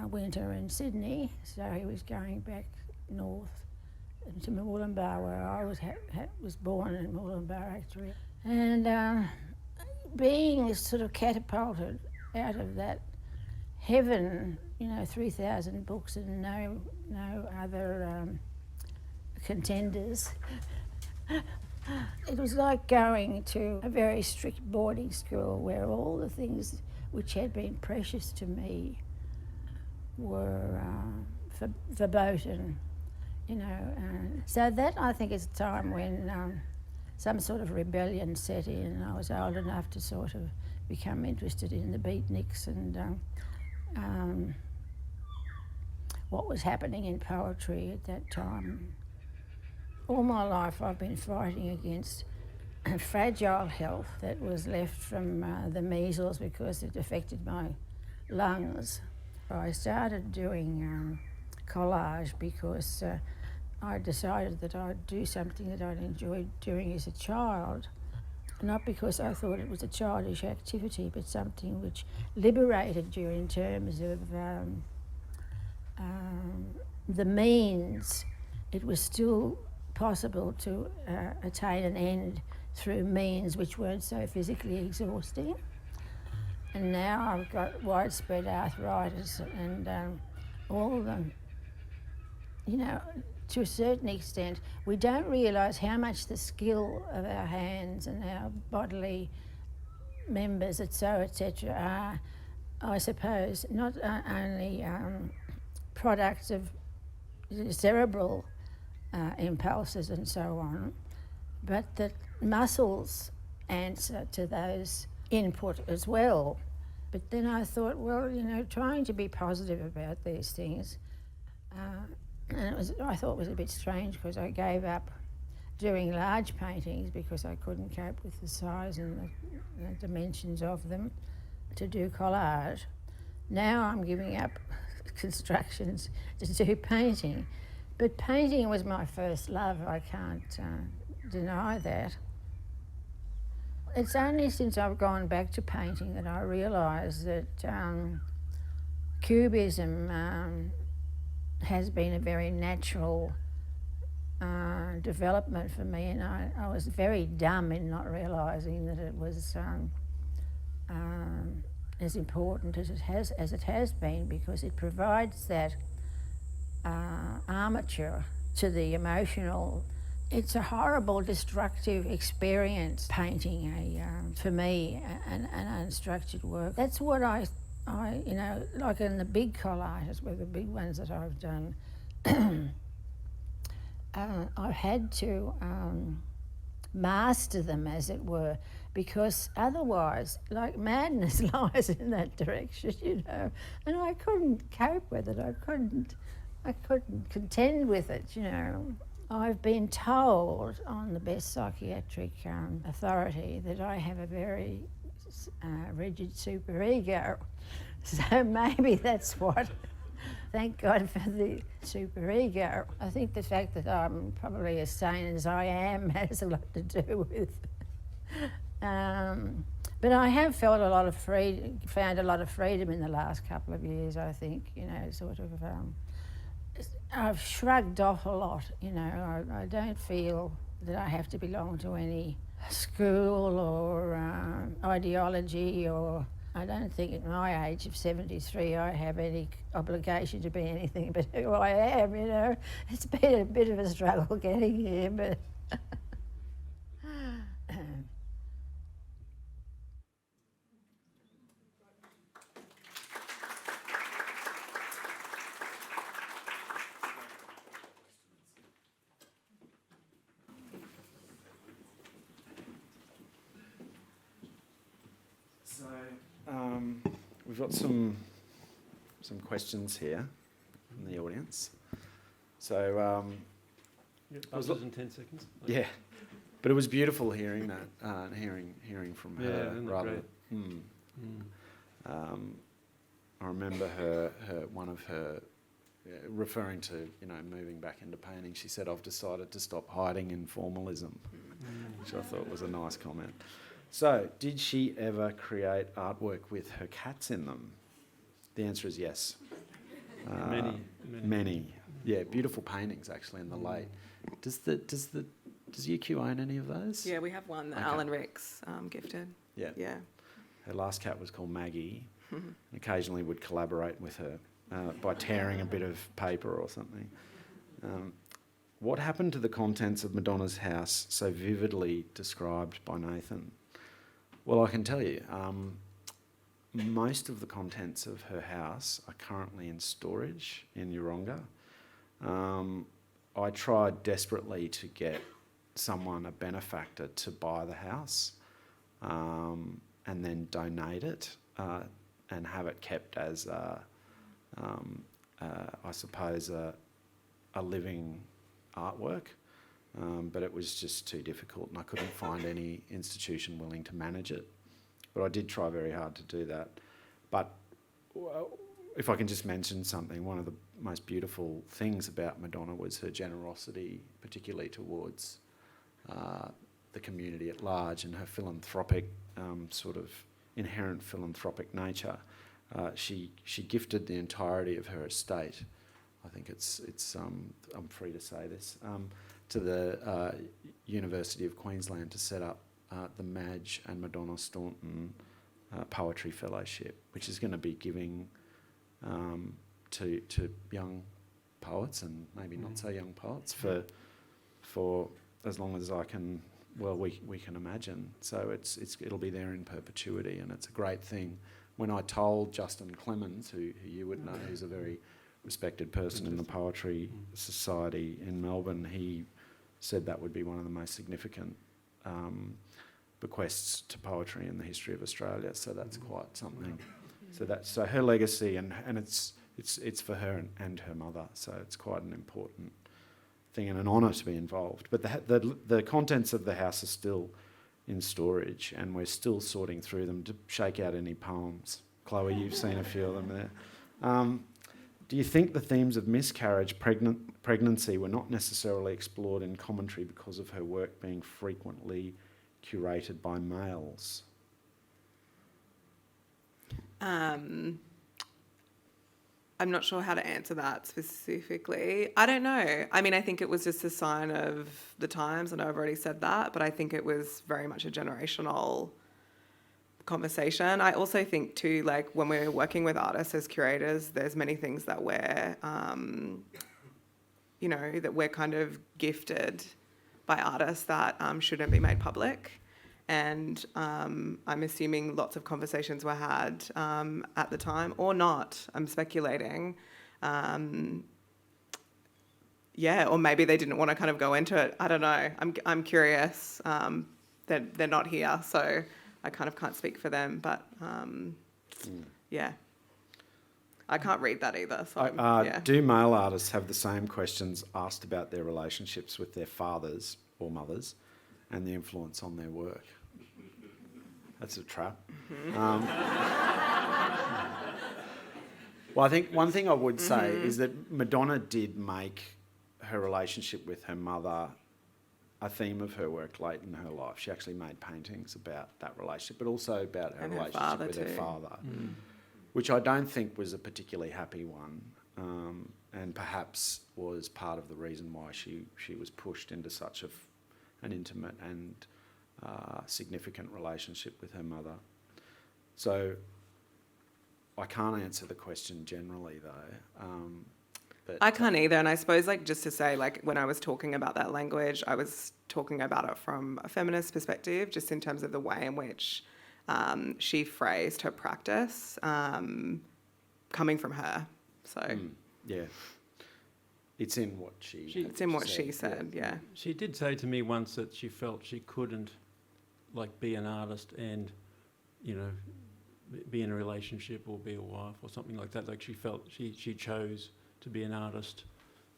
E: winter in Sydney, so he was going back north to Mooloolaba, where I was born in Mooloolaba actually. And being sort of catapulted out of that heaven, 3,000 books and no other contenders. It was like going to a very strict boarding school where all the things which had been precious to me were verboten, So that, I think, is a time when some sort of rebellion set in, and I was old enough to sort of become interested in the beatniks and what was happening in poetry at that time. All my life I've been fighting against fragile health that was left from the measles because it affected my lungs. I started doing collage because I decided that I'd do something that I'd enjoyed doing as a child, not because I thought it was a childish activity, but something which liberated you in terms of the means. It was still possible to attain an end through means which weren't so physically exhausting. And now I've got widespread arthritis and all of them, you know, to a certain extent, we don't realise how much the skill of our hands and our bodily members, etc., are, I suppose, not only products of cerebral impulses and so on, but that muscles answer to those input as well. But then I thought, well, you know, trying to be positive about these things, and I thought it was a bit strange because I gave up doing large paintings because I couldn't cope with the size and the dimensions of them to do collage. Now I'm giving up constructions to do painting. But painting was my first love, I can't deny that. It's only since I've gone back to painting that I realise that Cubism has been a very natural development for me, and I was very dumb in not realising that it was as important as it has been, because it provides that armature to the emotional. It's a horrible, destructive experience painting for me, an unstructured work. That's what I, you know, like in the big collages, were the big ones that I've done, I've had to master them, as it were, because otherwise, like, madness lies in that direction, you know, and I couldn't cope with it. I couldn't contend with it, you know. I've been told on the best psychiatric authority that I have a very rigid superego. So maybe that's what. Thank God for the superego. I think the fact that I'm probably as sane as I am has a lot to do with. But I have felt found a lot of freedom in the last couple of years, I think, you know, sort of. I've shrugged off a lot, you know. I don't feel that I have to belong to any school or ideology, or I don't think at my age of 73 I have any obligation to be anything but who I am, you know. It's been a bit of a struggle getting here, but...
B: We've got some questions here from the audience. So
C: Buzzers in 10 seconds.
B: yeah, but it was beautiful hearing that, hearing from her.
C: isn't it
B: Rather,
C: great?
B: I remember one of her referring to, you know, moving back into painting. She said, "I've decided to stop hiding in formalism," which I thought was a nice comment. So, did she ever create artwork with her cats in them? The answer is yes. Many. Yeah, beautiful paintings actually in the late. Does UQ own any of those?
D: Yeah, we have one that
B: Okay.
D: Alan Ricks gifted.
B: Yeah.
D: Yeah.
B: Her last cat was called Maggie, and occasionally would collaborate with her by tearing a bit of paper or something. What happened to the contents of Madonna's house so vividly described by Nathan? Well, I can tell you, most of the contents of her house are currently in storage in Yeronga. I tried desperately to get someone, a benefactor, to buy the house and then donate it and have it kept as I suppose, a living artwork, but it was just too difficult, and I couldn't find any institution willing to manage it. But I did try very hard to do that. But if I can just mention something, one of the most beautiful things about Madonna was her generosity, particularly towards the community at large, and her philanthropic, sort of inherent philanthropic nature. She gifted the entirety of her estate. I think it's I'm free to say this, to the University of Queensland to set up the Madge and Madonna Staunton Poetry Fellowship, which is going to be giving to young poets and maybe not so young poets for as long as I can. Well, we can imagine. So it'll be there in perpetuity, and it's a great thing. When I told Justin Clemens, who you would know, who's a very respected person in the Poetry Society in Melbourne, he said that would be one of the most significant bequests to poetry in the history of Australia. So that's quite something. So her legacy, and it's for her and her mother. So it's quite an important thing and an honour to be involved. But the contents of the house are still in storage, and we're still sorting through them to shake out any poems. Chloe, you've seen a few of them there. Do you think the themes of miscarriage, pregnancy were not necessarily explored in commentary because of her work being frequently curated by males?
D: I'm not sure how to answer that specifically. I don't know. I mean, I think it was just a sign of the times, and I've already said that, but I think it was very much a generational conversation. I also think too, like when we're working with artists as curators, there's many things that we're, that we're kind of gifted by artists that shouldn't be made public. And I'm assuming lots of conversations were had at the time, or not. I'm speculating. Or maybe they didn't want to kind of go into it. I don't know. I'm curious. They're not here, so I kind of can't speak for them. But yeah, I can't read that either. So
B: do male artists have the same questions asked about their relationships with their fathers or mothers and the influence on their work? That's a trap. Mm-hmm. Well, I think one thing I would say is that Madonna did make her relationship with her mother a theme of her work late in her life. She actually made paintings about that relationship, but also about her relationship with her father, which I don't think was a particularly happy one, and perhaps was part of the reason why she was pushed into such an intimate and significant relationship with her mother. So I can't answer the question generally, though. But
D: I can't either. And I suppose, like, just to say, like, when I was talking about that language, I was talking about it from a feminist perspective, just in terms of the way in which she phrased her practice coming from her. So
B: yeah. It's in what she said,
D: yeah.
C: She did say to me once that she felt she couldn't, like, be an artist and, be in a relationship or be a wife or something like that. Like, she felt she chose to be an artist,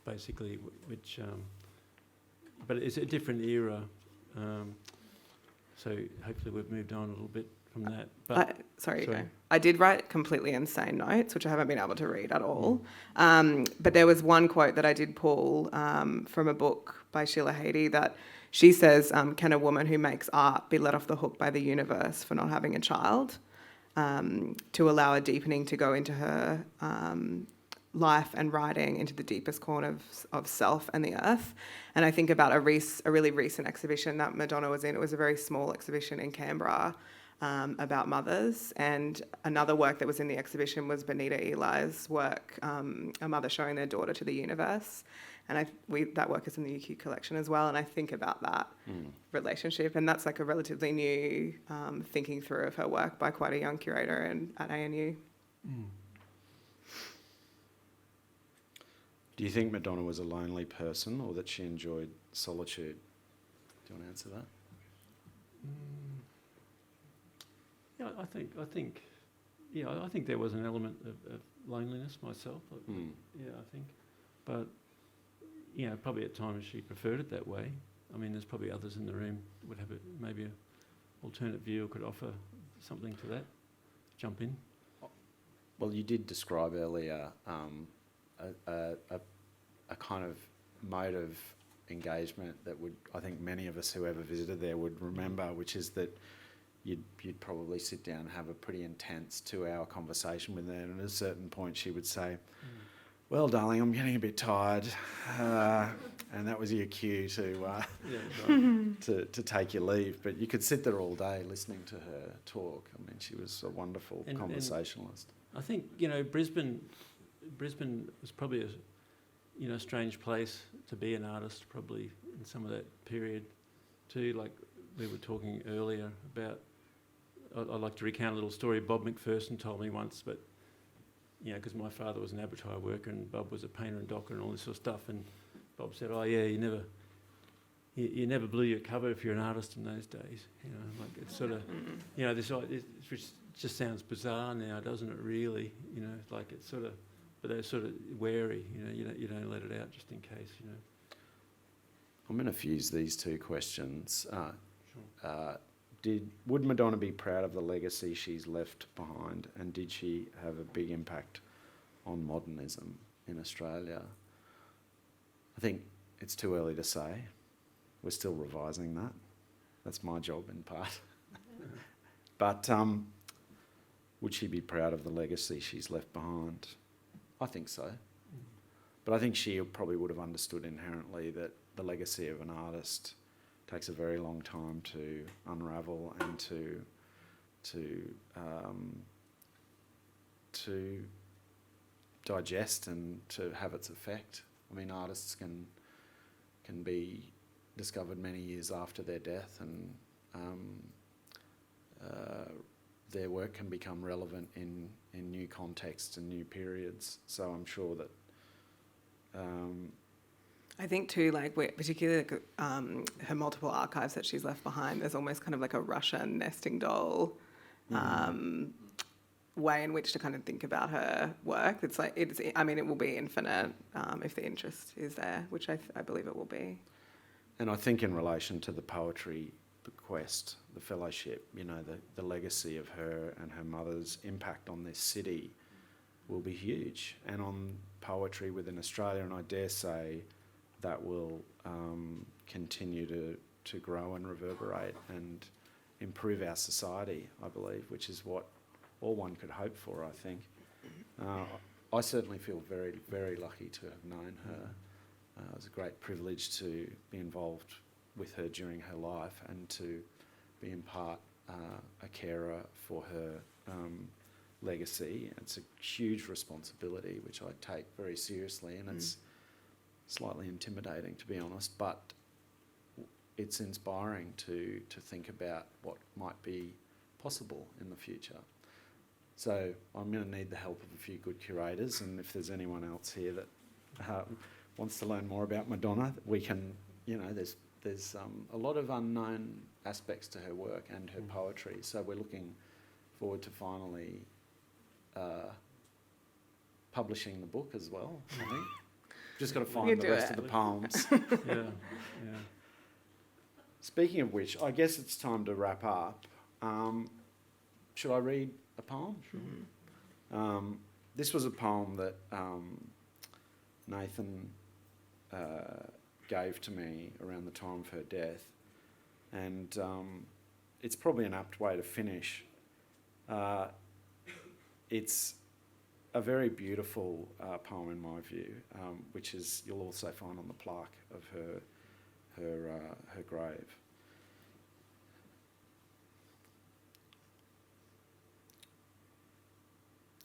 C: basically, which... but it's a different era, so hopefully we've moved on a little bit from that. But
D: sorry. I did write completely insane notes, which I haven't been able to read at all. But there was one quote that I did pull from a book by Sheila Haidy that she says, can a woman who makes art be let off the hook by the universe for not having a child? To allow a deepening to go into her life and writing into the deepest corner of self and the earth. And I think about a really recent exhibition that Madonna was in. It was a very small exhibition in Canberra about mothers. And another work that was in the exhibition was Benita Eli's work, A Mother Showing Their Daughter to the Universe. And that work is in the UQ collection as well. And I think about that relationship. And that's like a relatively new thinking through of her work by quite a young curator at ANU.
B: Do you think Madonna was a lonely person, or that she enjoyed solitude? Do you want to answer that?
C: Yeah, I think there was an element of loneliness myself.
B: Mm.
C: Yeah, I think. But, you know, probably at times she preferred it that way. I mean, there's probably others in the room that would have maybe an alternate view or could offer something to that. Jump in.
B: Well, you did describe earlier a kind of mode of engagement that I think many of us who ever visited there would remember, which is that you'd probably sit down and have a pretty intense 2-hour conversation with her, and at a certain point she would say, well, darling, I'm getting a bit tired, and that was your cue to take your leave. But you could sit there all day listening to her talk. I mean, she was a wonderful conversationalist.
C: I think, you know, Brisbane was probably a strange place to be an artist, probably in some of that period too. Like we were talking earlier about, I'd like to recount a little story Bob McPherson told me once, but, you know, because my father was an abattoir worker and Bob was a painter and docker and all this sort of stuff, and Bob said, oh yeah, you never blew your cover if you're an artist in those days. You know, like it's sort of, you know, which just sounds bizarre now, doesn't it? Really, you know, like it's sort of, but they're sort of wary. You know, you don't let it out just in case. You know.
B: I'm going to fuse these two questions.
C: Sure.
B: Would Madonna be proud of the legacy she's left behind, and did she have a big impact on modernism in Australia? I think it's too early to say. We're still revising that. That's my job in part. But would she be proud of the legacy she's left behind? I think so. But I think she probably would have understood inherently that the legacy of an artist takes a very long time to unravel and to digest and to have its effect. I mean, artists can be discovered many years after their death, and their work can become relevant in new contexts and new periods. So I'm sure that
D: I think too, like particularly her multiple archives that she's left behind, there's almost kind of like a Russian nesting doll way in which to kind of think about her work. It's like it will be infinite if the interest is there, which I believe it will be.
B: And I think in relation to the poetry bequest, the fellowship, you know, the legacy of her and her mother's impact on this city will be huge, and on poetry within Australia, and I dare say that will continue to grow and reverberate and improve our society, I believe, which is what all one could hope for, I think. I certainly feel very, very lucky to have known her. It was a great privilege to be involved with her during her life and to be in part a carer for her legacy. It's a huge responsibility, which I take very seriously, and it's slightly intimidating, to be honest, but it's inspiring to think about what might be possible in the future. So I'm going to need the help of a few good curators, and if there's anyone else here that wants to learn more about Madonna, we can, you know, there's a lot of unknown aspects to her work and her poetry, so we're looking forward to finally publishing the book as well, I think. Just got to find the rest of the poems.
C: Yeah.
B: Speaking of which, I guess it's time to wrap up. Should I read a poem?
C: Sure.
B: This was a poem that Nathan gave to me around the time of her death, and it's probably an apt way to finish. It's a very beautiful poem in my view, which is you'll also find on the plaque of her grave.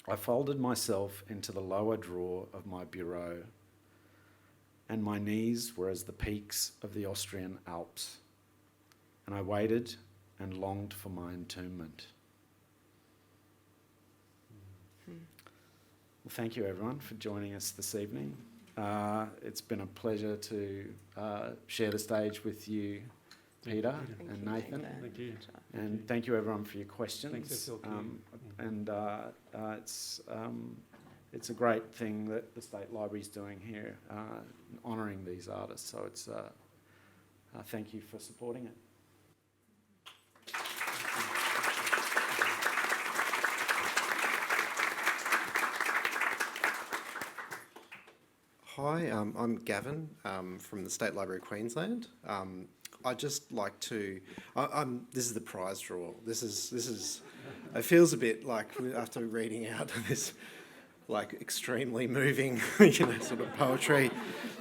B: I folded myself into the lower drawer of my bureau, and my knees were as the peaks of the Austrian Alps, and I waited and longed for my entombment. Well, thank you everyone for joining us this evening. It's been a pleasure to share the stage with you, Peter and Nathan.
C: Thank you.
B: And thank you everyone for your questions.
C: Thanks, SLQ.
B: And it's it's a great thing that the State Library's doing here, honouring these artists. So it's thank you for supporting it.
F: Hi, I'm Gavin from the State Library of Queensland. I'd just like to. This is the prize draw. This is. It feels a bit like after reading out this, like extremely moving, sort of poetry.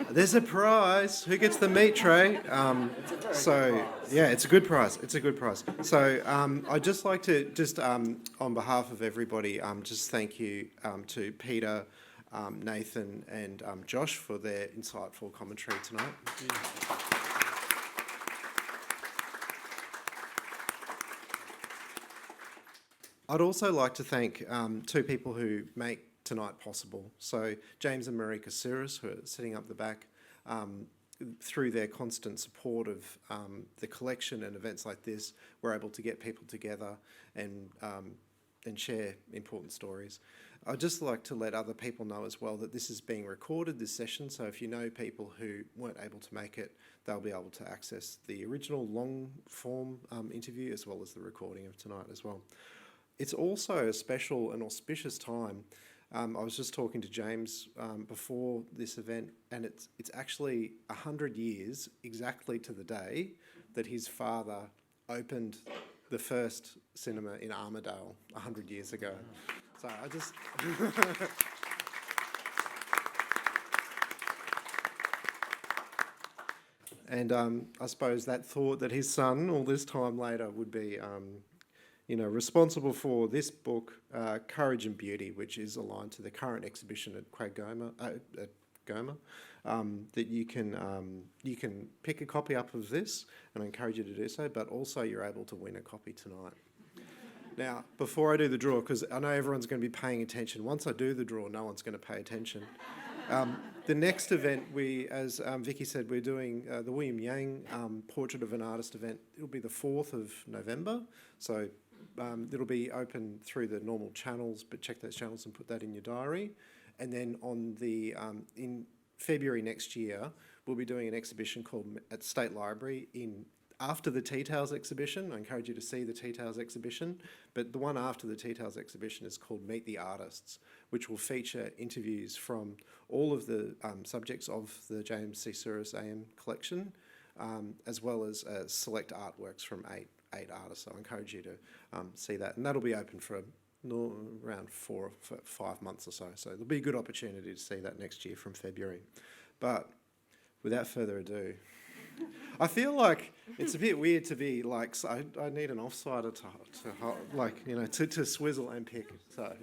F: There's a prize. Who gets the meat tray? So yeah, it's a good prize. It's a good prize. So I'd just like to on behalf of everybody, just thank you to Peter, Nathan and Josh for their insightful commentary tonight. I'd also like to thank two people who make tonight possible. So James and Milani Gallery, who are sitting up the back, through their constant support of the collection and events like this, we're able to get people together and share important stories. I'd just like to let other people know as well that this is being recorded, this session, so if you know people who weren't able to make it, they'll be able to access the original long form interview as well as the recording of tonight as well. It's also a special and auspicious time. I was just talking to James before this event, and it's actually 100 years exactly to the day that his father opened the first cinema in Armidale 100 years ago. So I just... And I suppose that thought that his son, all this time later, would be, responsible for this book, Courage and Beauty, which is aligned to the current exhibition at Goma, that you can pick a copy up of this, and I encourage you to do so, but also you're able to win a copy tonight. Now, before I do the draw, because I know everyone's going to be paying attention, once I do the draw, no one's going to pay attention. The next event, as Vicky said, we're doing the William Yang Portrait of an Artist event. It'll be the 4th of November, so it'll be open through the normal channels, but check those channels and put that in your diary. And then in February next year, we'll be doing an exhibition called at State Library after the Tea Towels exhibition. I encourage you to see the Tea Towels exhibition, but the one after the Tea Towels exhibition is called Meet the Artists, which will feature interviews from all of the subjects of the James C Sourris AM collection, as well as select artworks from eight artists. So I encourage you to see that, and that'll be open for around 4 or 5 months or so. So there'll be a good opportunity to see that next year from February. But without further ado, I feel like it's a bit weird to be like, so I need an offsider to swizzle and pick. So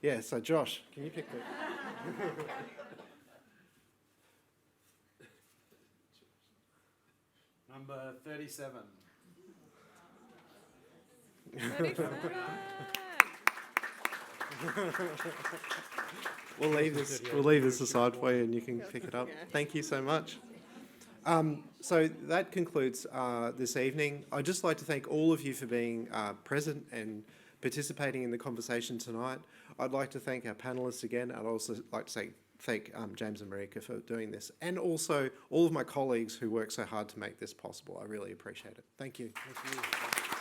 F: yeah. So Josh, can you pick the?
B: Number 37.
D: 37.
F: We'll leave this aside for you, and you can pick it up. Thank you so much. So that concludes this evening. I'd just like to thank all of you for being present and participating in the conversation tonight. I'd like to thank our panellists again. I'd also like to thank James and Marika for doing this, and also all of my colleagues who work so hard to make this possible. I really appreciate it. Thank you. Thank you.